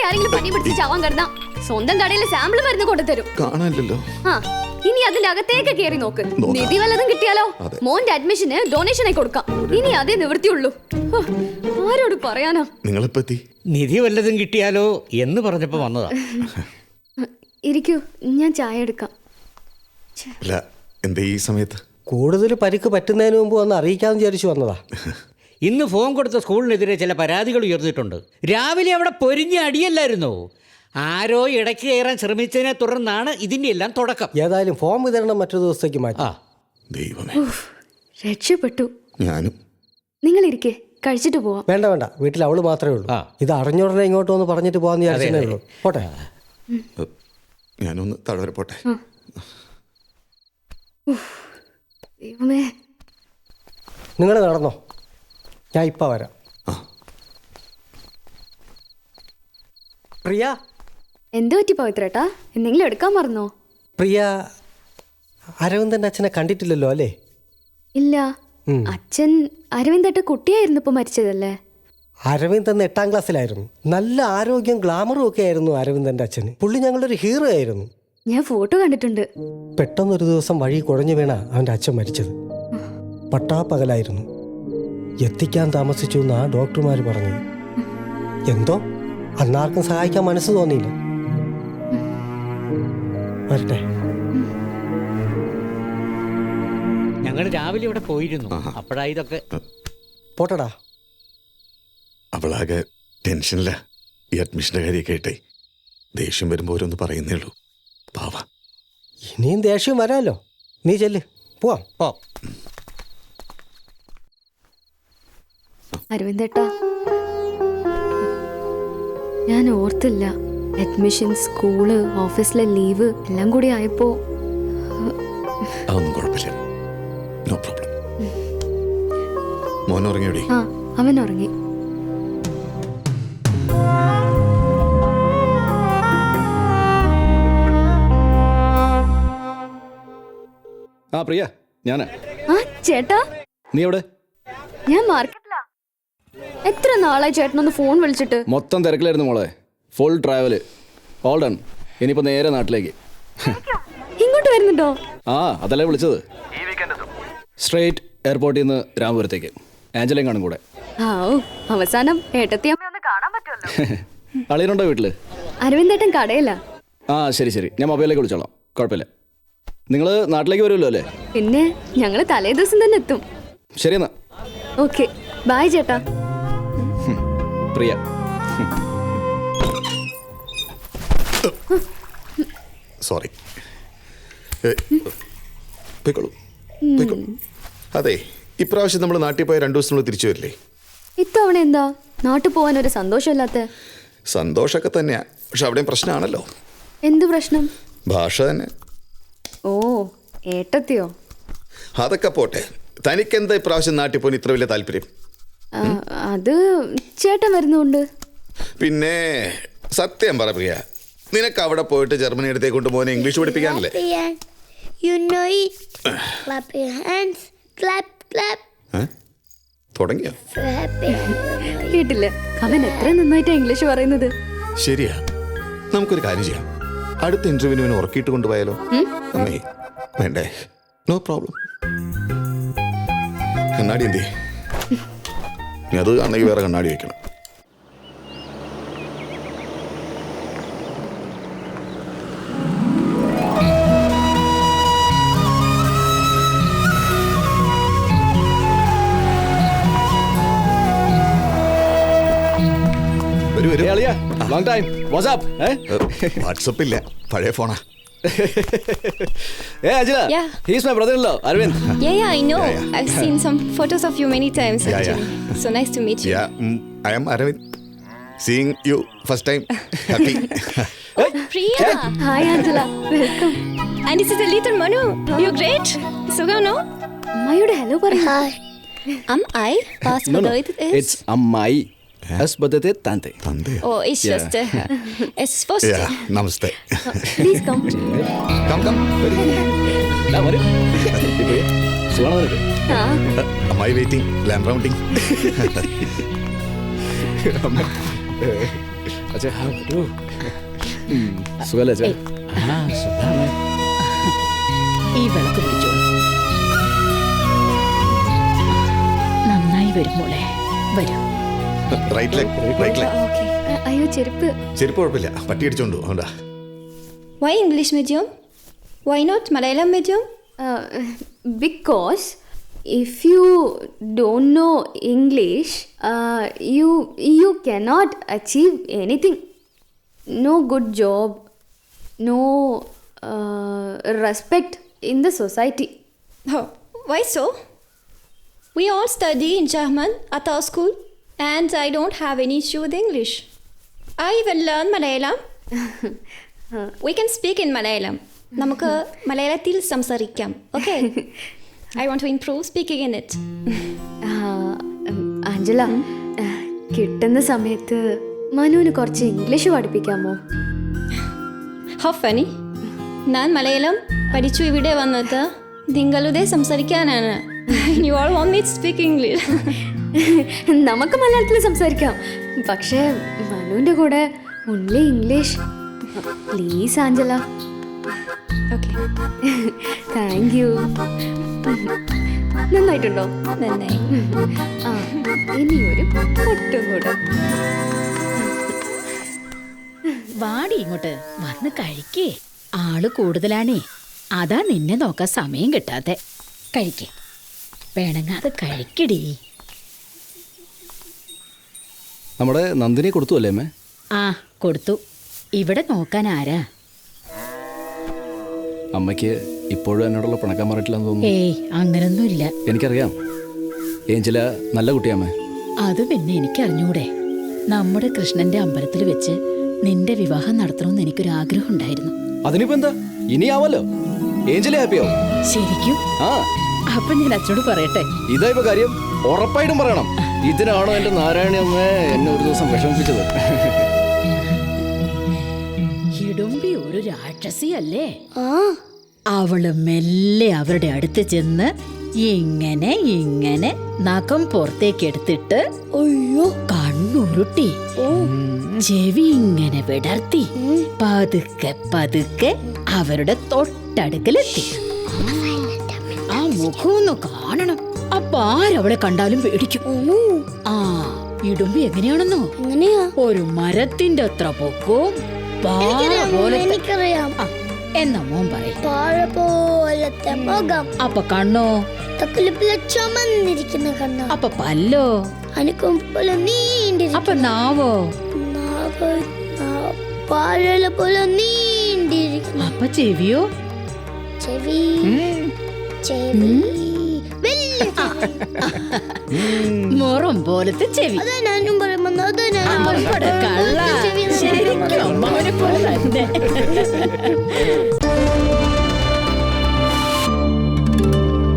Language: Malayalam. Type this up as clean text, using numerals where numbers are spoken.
ഇവിടെ ആരെങ്കിലും പനി പിടിച്ച് ചാവാൻ കിടന്നാ സ്വന്തം കടയിൽ സാമ്പിൾ മരുന്ന് കൊണ്ടുതരും. കാണാനില്ലല്ലോ. ആ ഇനി അതിന്റെ അകത്തേക്ക് കയറി നോക്ക്. നിധി വല്ലതും കിട്ടിയാലോ മോന്റെ അഡ്മിഷന് ഡൊണേഷൻ ആയി കൊടുക്കാം. ഇനി അതേ നിവൃത്തിയുള്ളൂ. ആരോട് പറയാനാ? നിങ്ങളെപ്പറ്റി നിധി വല്ലതും കിട്ടിയാലോ എന്ന് പറഞ്ഞപ്പോ വന്നതാ. ഇരിക്കൂ, ഞാൻ ചായ എടുക്കാം. അല്ല, എന്താ ഈ സമയത്ത്? കൂടുതൽ പരിക്ക് പറ്റുന്നതിന് മുമ്പ് വന്ന് അറിയിക്കാമെന്ന് വിചാരിച്ചു വന്നതാ. ഇന്ന് ഫോൺ കൊടുത്ത സ്കൂളിനെതിരെ ചില പരാതികൾ ഉയർന്നിട്ടുണ്ട്. രാവിലെ അവിടെ പൊരിഞ്ഞ അടിയല്ലായിരുന്നോ? ആരോ ഇടയ്ക്ക് കയറാൻ ശ്രമിച്ചതിനെ തുടർന്നാണ് ഇതിന്റെ എല്ലാം തുടക്കം. ഏതായാലും ഫോം വിതരണം മറ്റൊരു ദിവസത്തേക്ക് മാറ്റി. ദൈവമേ, രക്ഷപ്പെട്ടു. ഞാനും. നിങ്ങൾ ഇരിക്കേ, കഴിച്ചിട്ട് പോവാം. വേണ്ട വേണ്ട, വീട്ടിൽ അവള് മാത്രമേ ഉള്ളൂ. ഇത് അറിഞ്ഞുടനെ ഇങ്ങോട്ട് വന്ന് പറഞ്ഞിട്ട് പോകാന്ന് വിചാരിച്ചേ ഉള്ളൂ. പോട്ടെ, ഞാനൊന്ന് തഴവരെ പോട്ടെ. ദൈവമേ, നിങ്ങൾ നടന്നോ, ഞാൻ ഇപ്പം വരാം. പ്രിയ, എന്ത് പറ്റി പവിത്രേട്ടാ? എന്തെങ്കിലും എടുക്കാൻ മറന്നോ? പ്രിയ അരവിന്ദൻ്റെ അച്ഛനെ കണ്ടിട്ടില്ലല്ലോ അല്ലേ? ഇല്ല. അച്ഛൻ അരവിന്ദേട്ട കുട്ടിയായിരുന്നു ഇപ്പൊ മരിച്ചതല്ലേ? അരവിന്ദ് അന്ന് 8ാം ക്ലാസ്സിലായിരുന്നു. നല്ല ആരോഗ്യം ഗ്ലാമറും ഒക്കെ ആയിരുന്നു അരവിന്ദൻ്റെ അച്ഛന്. പുള്ളി ഞങ്ങളുടെ ഒരു ഹീറോ ആയിരുന്നു. ഞാൻ ഫോട്ടോ കണ്ടിട്ടുണ്ട്. പെട്ടെന്നൊരു ദിവസം വഴി കുഴഞ്ഞു വീണ അവൻ്റെ അച്ഛൻ മരിച്ചത്. പട്ടാപ്പകലായിരുന്നു. എത്തിക്കാൻ താമസിച്ചു എന്നാ ഡോക്ടർമാർ പറഞ്ഞത്. എന്തോ അന്നാർക്കും സഹായിക്കാൻ മനസ്സ് തോന്നിയില്ല. വരട്ടെ. ഞങ്ങൾ രാവിലെ ഇവിടെ പോയിരുന്നു. അപ്പോഴാ ഇതൊക്കെ. പോട്ടടാ. അവളാകെ ടെൻഷനില്ല. ഈ അഡ്മിഷൻ്റെ കാര്യമൊക്കെ ആയിട്ടേ ദേഷ്യം വരുമ്പോൾ ഓരോന്ന് പറയുന്നേ ഉള്ളൂ. പാവ. ഇനിയും ദേഷ്യം വരാമല്ലോ. നീ ചെല്ല്, പോവാം. അരവിന്ദേട്ടാ, ഞാൻ ഓർത്തില്ല. അഡ്മിഷൻ, സ്കൂള്, ഓഫീസിലെ ലീവ് എല്ലാം കൂടി ആയപ്പോ. അതൊന്നും കുഴപ്പമില്ല. No problem. മോൻ ഉറങ്ങിയോടി? ആ, അവൻ ഉറങ്ങി. ആ പ്രിയ, ഞാനാ. ആ ചേട്ടാ, നീ എവിടെ? ഞാൻ മാർക്കറ്റിലാ. എത്ര നാളായി ചേട്ടനൊന്ന് ഫോൺ വിളിച്ചിട്ട്? മൊത്തം തിരക്കിലായിരുന്നു മോളെ. Full travel, all done. ഇനിയിപ്പോൾ നേരെ നാട്ടിലേക്ക്. ഇങ്ങോട്ട് വരുന്നുണ്ടോ? ആ, അതല്ലേ വിളിച്ചത്. സ്ട്രേറ്റ് എയർപോർട്ടിൽ നിന്ന് രാമപുരത്തേക്ക്. ആഞ്ചലയും കാണും കൂടെ. അവസാനം ഏട്ടത്തിയമ്മ കാണാൻ പറ്റുമല്ലോ. അളിയനുണ്ടോ വീട്ടില്? അരവിന്ദേട്ടൻ കടയില്ല. ആ ശരി ശരി, ഞാൻ മൊബൈലിലേക്ക് വിളിച്ചോളാം, കുഴപ്പമില്ല. നിങ്ങൾ നാട്ടിലേക്ക് വരുമല്ലോ അല്ലേ? പിന്നെ ഞങ്ങള് തലേ ദിവസം തന്നെ എത്തും. ശരി എന്നാ. ഓക്കെ, ബൈ ചേട്ടാ. പ്രിയ. സോറി. പോയിക്കോളൂ. അതെ, ഇപ്രാവശ്യം നമ്മൾ നാട്ടിൽ പോയ 2 ദിവസത്തിനുള്ളിൽ തിരിച്ചു വരില്ലേ? ഇത്തവണ എന്താ നാട്ടിൽ പോകാൻ ഒരു സന്തോഷമില്ലാത്ത? സന്തോഷമൊക്കെ തന്നെയാ, പക്ഷെ അവിടെയും പ്രശ്നമാണല്ലോ. എന്ത് പ്രശ്നം? ഭാഷ തന്നെ. ഓ, ഏട്ടത്തിയോ? അതൊക്കെ പോട്ടെ. തനിക്കെന്താ ഇപ്രാവശ്യം നാട്ടിൽ പോകാൻ ഇത്ര വലിയ താല്പര്യം? അത് ചേട്ടൻ വരുന്നുണ്ട്. പിന്നെ സത്യം പറ പ്രിയ, നിനക്ക് അവിടെ പോയിട്ട് ജർമ്മനി അടുത്തേക്ക് കൊണ്ട് പോകാൻ English പഠിപ്പിക്കാനല്ലേ? You know it. Clap your hands. Clap, clap. തുടങ്ങിയോ? So happy. കേട്ടില്ല, അവൻ എത്ര നന്നായിട്ടാ ഇംഗ്ലീഷ് പറയുന്നത്. ശരിയാ, നമുക്കൊരു കാര്യം ചെയ്യാം. അടുത്ത ഇന്റർവ്യൂവിന് ഉറക്കിയിട്ട് കൊണ്ടുപോയാലോ? അമ്മേ വേണ്ടേ? No problem. കണ്ണാടി എന്തേ? അത് കാണണമെങ്കിൽ വേറെ കണ്ണാടി വയ്ക്കണം. വാട്സപ്പ് ഇല്ല, പഴയ ഫോണാ. Hey Ajila, Yeah. he's my brother-in-law, Arvind. Yeah, I know. Yeah. I've seen some photos of you many times. Yeah, Actually. So nice to meet you. I am Arvind. Seeing you first time. Happy. Oh, Priya. Hi Angela, welcome. And this is the little Manu. You're great. Suga, no? അമ്മയോട് ഹലോ പറയൂ. Am I? Past No, no, Badoit is? it's Ammai. As badate tante. തന്തയോ? Oh, it's Yeah. just... it's supposed Yeah, to... നമസ്തേ. Please come. Come. വരൂ. പ്രിയ, സുഖാണോ നിനക്ക്? അമ്മായി വെയിറ്റിംഗ്, ലാൻഡ് റൗണ്ടിങ്. അച്ഛാ സുഖല്ലേ അച്ഛാ? ആ സുഖാണ്. ഈ വിളക്ക് പിടിച്ചോ. നന്നായി വരും മോളെ, വരും. Right leg, right leg. അയ്യോ ചെരുപ്പ്. ചെരുപ്പ് കുഴപ്പമില്ല, പട്ടി അടിച്ചോണ്ടു അതുകൊണ്ടാ. Why English medium? Why not Malayalam medium? Because if you don't know English, you cannot achieve anything. No good job, no respect in the society. Oh, why so? We all study in German at our school, and I don't have any issue with English. I even learn Malayalam. We can speak in Malayalam. നമുക്ക് മലയാളത്തിൽ സംസാരിക്കാം. Okay. I want to improve speaking in it. Angela, കിട്ടുന്ന സമയത്ത് മനുവിന് കുറച്ച് ഇംഗ്ലീഷ് പഠിപ്പിക്കാമോ? How funny. ഞാൻ മലയാളം പഠിച്ചു ഇവിടെ വന്നത് നിങ്ങളുടെ സംസാരിക്കാനാണ്. You all want me to speak English. നമുക്ക് മലയാളത്തിൽ സംസാരിക്കാം, പക്ഷേ മനുവിൻ്റെ കൂടെ only English. Please Angela. Okay. Thank you. നന്നായിട്ടുണ്ടോ? നന്നായി. ആ, ഇനിയൊരു പൊട്ടും കൂടെ. വാടി ഇങ്ങോട്ട് വന്ന് കഴിക്കേ. ആള് കൂടുതലാണേ, അതാ നിന്നെ നോക്കാൻ സമയം കിട്ടാതെ. കഴിക്കേ, വേണമെങ്കിൽ കഴിക്കടി. നമ്മുടെ നന്ദിനി കൊടുത്തു അല്ലേ അമ്മേ? ആ കൊടുത്തു. ഇവിടെ നോക്കാൻ ആരാ? അമ്മയ്ക്ക് ഇപ്പോഴും എന്നോടുള്ള പിണക്കം മാറിയിട്ടില്ലെന്ന് തോന്നുന്നു. ഏയ് അങ്ങനൊന്നുമില്ല. എനിക്കറിയാം, ഏഞ്ചല നല്ല കുട്ടിയമ്മേ. അത് പിന്നെ എനിക്കറിഞ്ഞൂടെ. നമ്മുടെ കൃഷ്ണന്റെ അമ്പലത്തിൽ വെച്ച് നിന്റെ വിവാഹം നടത്തണമെന്ന് എനിക്കൊരാഗ്രഹം ഉണ്ടായിരുന്നു. അതിനിപ്പോ എന്താ, ഇനിയാവല്ലോ. ഏഞ്ചല ഹാപ്പിയാവും. ശരിക്കും? ആ, അപ്പൊ ഞാൻ അച്ഛനോട് പറയട്ടെ. ഇതാ ഇപ്പൊ കാര്യം, ഉറപ്പായിട്ടും പറയണം. ഇതിനാണോ എന്റെ നാരായണി അമ്മ എന്നെ ഒരു ദിവസം വിഷമിപ്പിച്ചത്? ഹിഡുംബി ഒരു രാക്ഷസിയല്ലേ? അവള് മെല്ലെ അവരുടെ അടുത്ത് ചെന്ന് ഇങ്ങനെ ഇങ്ങനെ നഖം പുറത്തേക്ക് എടുത്തിട്ട് അയ്യോ കണ്ണുരുട്ടി ചെവി ഇങ്ങനെ വിടർത്തി പതുക്കെ പതുക്കെ അവരുടെ തൊട്ടടുക്കലെത്തി. ആ മുഖമൊന്ന് കാണണം. അപ്പൊ ആരവളെ കണ്ടാലും പേടിക്കും. ആ ഇടുമ്പി എങ്ങനെയാണെന്നോ, ഒരു മരത്തിന്റെ അത്ര പൊക്കവും എനിക്കറിയാം. എന്നാ മോൻ പറയും. പാഴ പോലത്തെ മുഖം. അപ്പൊ കണ്ണോ? തക്കുലിപ്പിലെ ചുമന്നിരിക്കുന്ന കണ്ണോ. അപ്പൊ പല്ലോ? അനക്കും പോലെ നീണ്ടിരിക്കും. അപ്പൊ നാവോ? നാവ് പാഴല പോലെ നീണ്ടിരിക്കുന്നു. അപ്പൊ ചെവിയോ? ചെവി ചെവി മുറം പോലത്തെ ചെവി. അതാ ഞാനും പറയുമ്പോ കള്ള ശരിക്കും അമ്മാവനെ പോലെ തന്നെ.